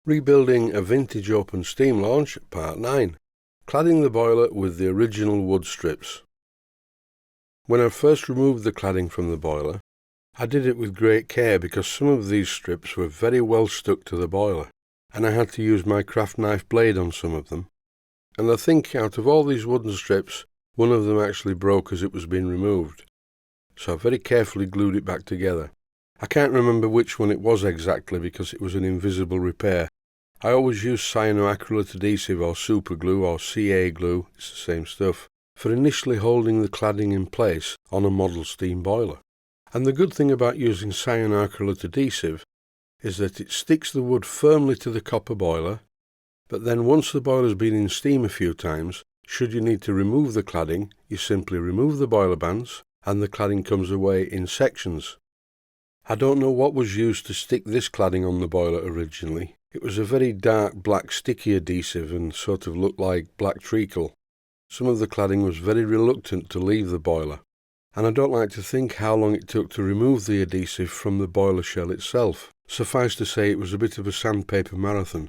Rebuilding a vintage open steam launch, Part 9. Cladding the boiler with the original wood strips. When I first removed the cladding from the boiler, I did it with great care because some of these strips were very well stuck to the boiler, and I had to use my craft knife blade on some of them. And I think out of all these wooden strips, one of them actually broke as it was being removed. So I very carefully glued it back together. I can't remember which one it was exactly because it was an invisible repair. I always use cyanoacrylate adhesive or super glue or CA glue, it's the same stuff, for initially holding the cladding in place on a model steam boiler. And the good thing about using cyanoacrylate adhesive is that it sticks the wood firmly to the copper boiler, but then once the boiler's been in steam a few times, should you need to remove the cladding, you simply remove the boiler bands and the cladding comes away in sections. I don't know what was used to stick this cladding on the boiler originally. It was a very dark black sticky adhesive and sort of looked like black treacle. Some of the cladding was very reluctant to leave the boiler, and I don't like to think how long it took to remove the adhesive from the boiler shell itself. Suffice to say it was a bit of a sandpaper marathon.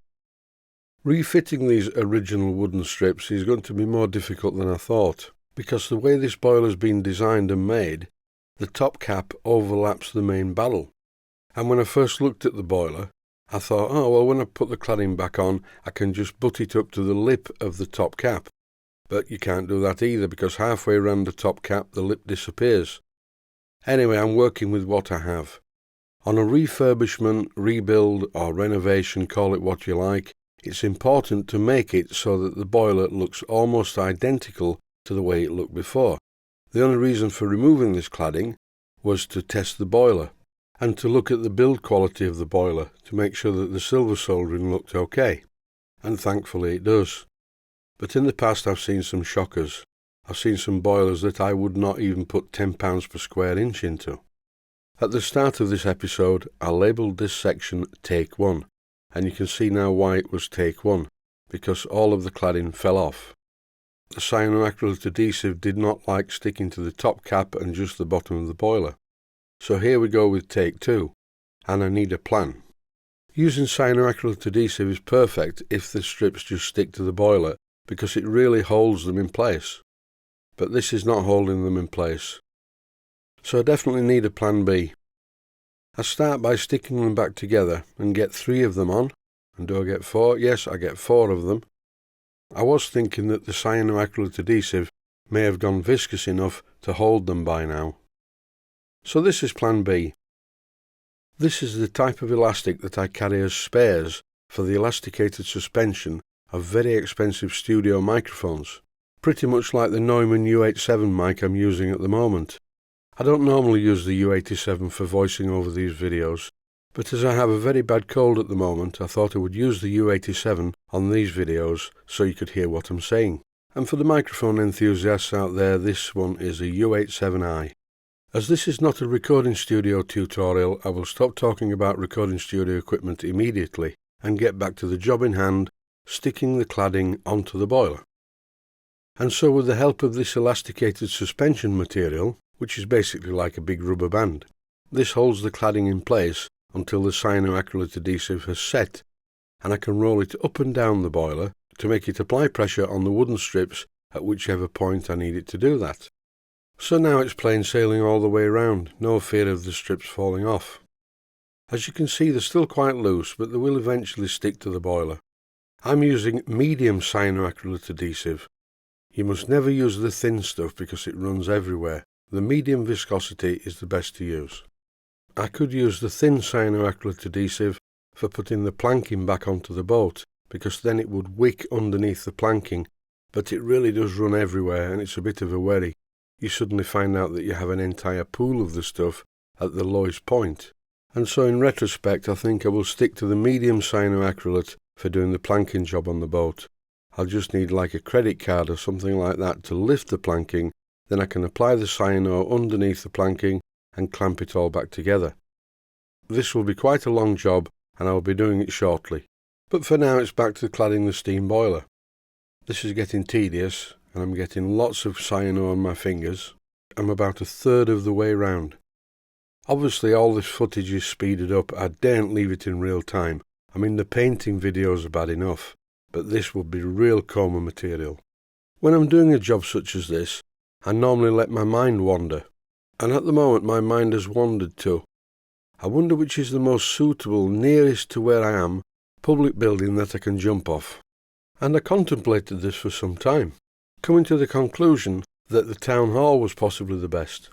Refitting these original wooden strips is going to be more difficult than I thought, because the way this boiler's been designed and made, the top cap overlaps the main barrel. And when I first looked at the boiler, I thought, oh well, when I put the cladding back on, I can just butt it up to the lip of the top cap. But you can't do that either because halfway around the top cap the lip disappears. Anyway, I'm working with what I have. On a refurbishment, rebuild or renovation, call it what you like, it's important to make it so that the boiler looks almost identical to the way it looked before. The only reason for removing this cladding was to test the boiler and to look at the build quality of the boiler to make sure that the silver soldering looked okay. And thankfully it does. But in the past I've seen some shockers. I've seen some boilers that I would not even put £10 per square inch into. At the start of this episode I labelled this section Take 1, and you can see now why it was Take 1, because all of the cladding fell off. The cyanoacrylate adhesive did not like sticking to the top cap and just the bottom of the boiler. So here we go with Take 2, and I need a plan. Using cyanoacrylate adhesive is perfect if the strips just stick to the boiler because it really holds them in place. But this is not holding them in place. So I definitely need a plan B. I start by sticking them back together and get 3 of them on. And do I get 4? Yes, I get 4 of them. I was thinking that the cyanoacrylate adhesive may have gone viscous enough to hold them by now. So this is plan B. This is the type of elastic that I carry as spares for the elasticated suspension of very expensive studio microphones, pretty much like the Neumann U87 mic I'm using at the moment. I don't normally use the U87 for voicing over these videos, but as I have a very bad cold at the moment, I thought I would use the U87 on these videos so you could hear what I'm saying. And for the microphone enthusiasts out there, this one is a U87i. As this is not a recording studio tutorial, I will stop talking about recording studio equipment immediately and get back to the job in hand, sticking the cladding onto the boiler. And so with the help of this elasticated suspension material, which is basically like a big rubber band, this holds the cladding in place until the cyanoacrylate adhesive has set, and I can roll it up and down the boiler to make it apply pressure on the wooden strips at whichever point I need it to do that. So now it's plain sailing all the way around, no fear of the strips falling off. As you can see, they're still quite loose, but they will eventually stick to the boiler. I'm using medium cyanoacrylate adhesive. You must never use the thin stuff because it runs everywhere. The medium viscosity is the best to use. I could use the thin cyanoacrylate adhesive for putting the planking back onto the boat, because then it would wick underneath the planking, but it really does run everywhere and it's a bit of a worry. You suddenly find out that you have an entire pool of the stuff at the lowest point. And so in retrospect I think I will stick to the medium cyanoacrylate for doing the planking job on the boat. I'll just need like a credit card or something like that to lift the planking, then I can apply the cyano underneath the planking and clamp it all back together. This will be quite a long job and I will be doing it shortly. But for now it's back to cladding the steam boiler. This is getting tedious and I'm getting lots of cyano on my fingers. I'm about 1/3 of the way round. Obviously all this footage is speeded up. I daren't leave it in real time. I mean, the painting videos are bad enough, but this would be real coma material. When I'm doing a job such as this, I normally let my mind wander, and at the moment my mind has wandered to, I wonder which is the most suitable, nearest to where I am, public building that I can jump off. And I contemplated this for some time, coming to the conclusion that the town hall was possibly the best.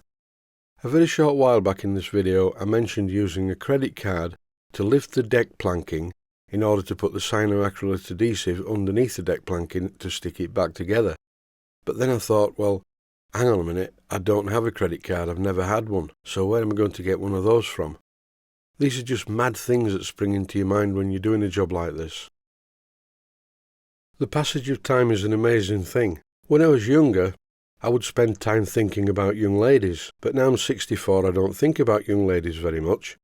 A very short while back in this video I mentioned using a credit card to lift the deck planking in order to put the cyanoacrylate adhesive underneath the deck planking to stick it back together. But then I thought, well, hang on a minute, I don't have a credit card, I've never had one, so where am I going to get one of those from? These are just mad things that spring into your mind when you're doing a job like this. The passage of time is an amazing thing. When I was younger, I would spend time thinking about young ladies, but now I'm 64, I don't think about young ladies very much.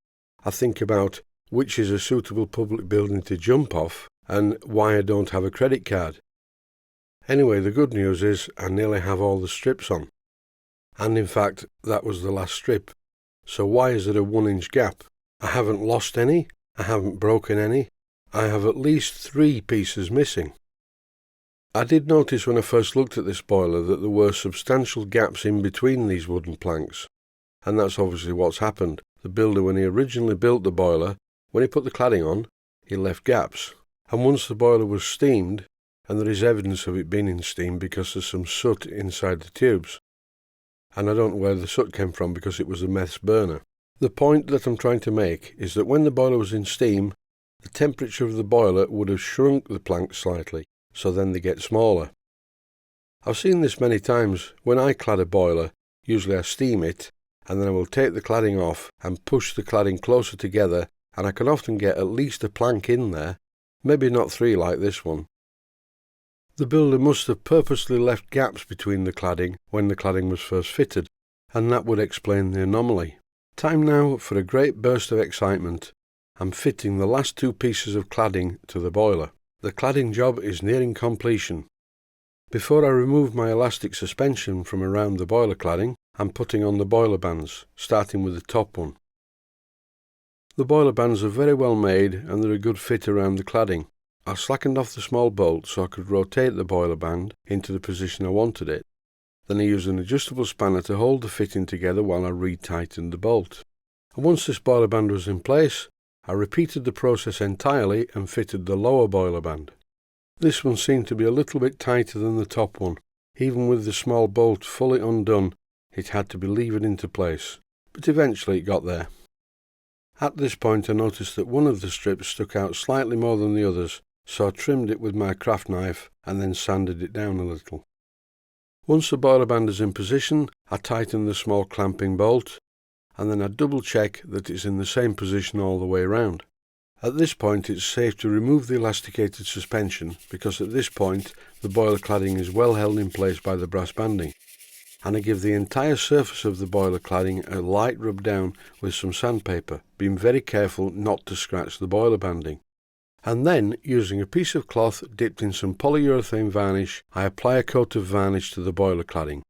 I think about which is a suitable public building to jump off and why I don't have a credit card. Anyway, the good news is I nearly have all the strips on. And in fact, that was the last strip. So why is there a 1-inch gap? I haven't lost any, I haven't broken any, I have at least 3 pieces missing. I did notice when I first looked at this boiler that there were substantial gaps in between these wooden planks, and that's obviously what's happened. The builder, when he originally built the boiler, when he put the cladding on, he left gaps, and once the boiler was steamed, and there is evidence of it being in steam because there's some soot inside the tubes, and I don't know where the soot came from because it was a mess burner. The point that I'm trying to make is that when the boiler was in steam, the temperature of the boiler would have shrunk the planks slightly, so then they get smaller. I've seen this many times. When I clad a boiler, usually I steam it, and then I will take the cladding off and push the cladding closer together, and I can often get at least a plank in there, maybe not 3 like this one. The builder must have purposely left gaps between the cladding when the cladding was first fitted, and that would explain the anomaly. Time now for a great burst of excitement. I'm fitting the last 2 pieces of cladding to the boiler. The cladding job is nearing completion. Before I remove my elastic suspension from around the boiler cladding, I'm putting on the boiler bands, starting with the top one. The boiler bands are very well made and they're a good fit around the cladding. I slackened off the small bolt so I could rotate the boiler band into the position I wanted it. Then I used an adjustable spanner to hold the fitting together while I retightened the bolt. And once this boiler band was in place, I repeated the process entirely and fitted the lower boiler band. This one seemed to be a little bit tighter than the top one. Even with the small bolt fully undone, it had to be levered into place, but eventually it got there. At this point I noticed that one of the strips stuck out slightly more than the others, so I trimmed it with my craft knife and then sanded it down a little. Once the boiler band is in position, I tighten the small clamping bolt, and then I double check that it's in the same position all the way around. At this point it's safe to remove the elasticated suspension because at this point the boiler cladding is well held in place by the brass banding, and I give the entire surface of the boiler cladding a light rub down with some sandpaper, being very careful not to scratch the boiler banding. And then, using a piece of cloth dipped in some polyurethane varnish, I apply a coat of varnish to the boiler cladding.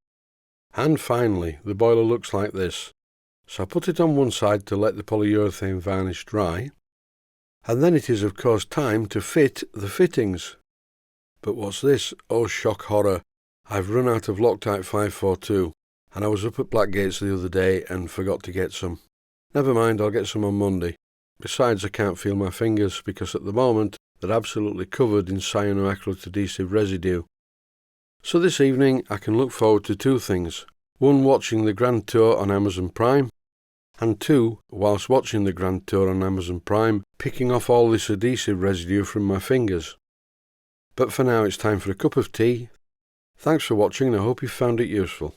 And finally, the boiler looks like this. So I put it on one side to let the polyurethane varnish dry, and then it is of course time to fit the fittings. But what's this? Oh, shock horror! I've run out of Loctite 542, and I was up at Blackgates the other day and forgot to get some. Never mind, I'll get some on Monday. Besides, I can't feel my fingers because at the moment they're absolutely covered in cyanoacrylate adhesive residue. So this evening I can look forward to 2 things. 1, watching the Grand Tour on Amazon Prime, and 2, whilst watching the Grand Tour on Amazon Prime, picking off all this adhesive residue from my fingers. But for now it's time for a cup of tea. Thanks for watching and I hope you found it useful.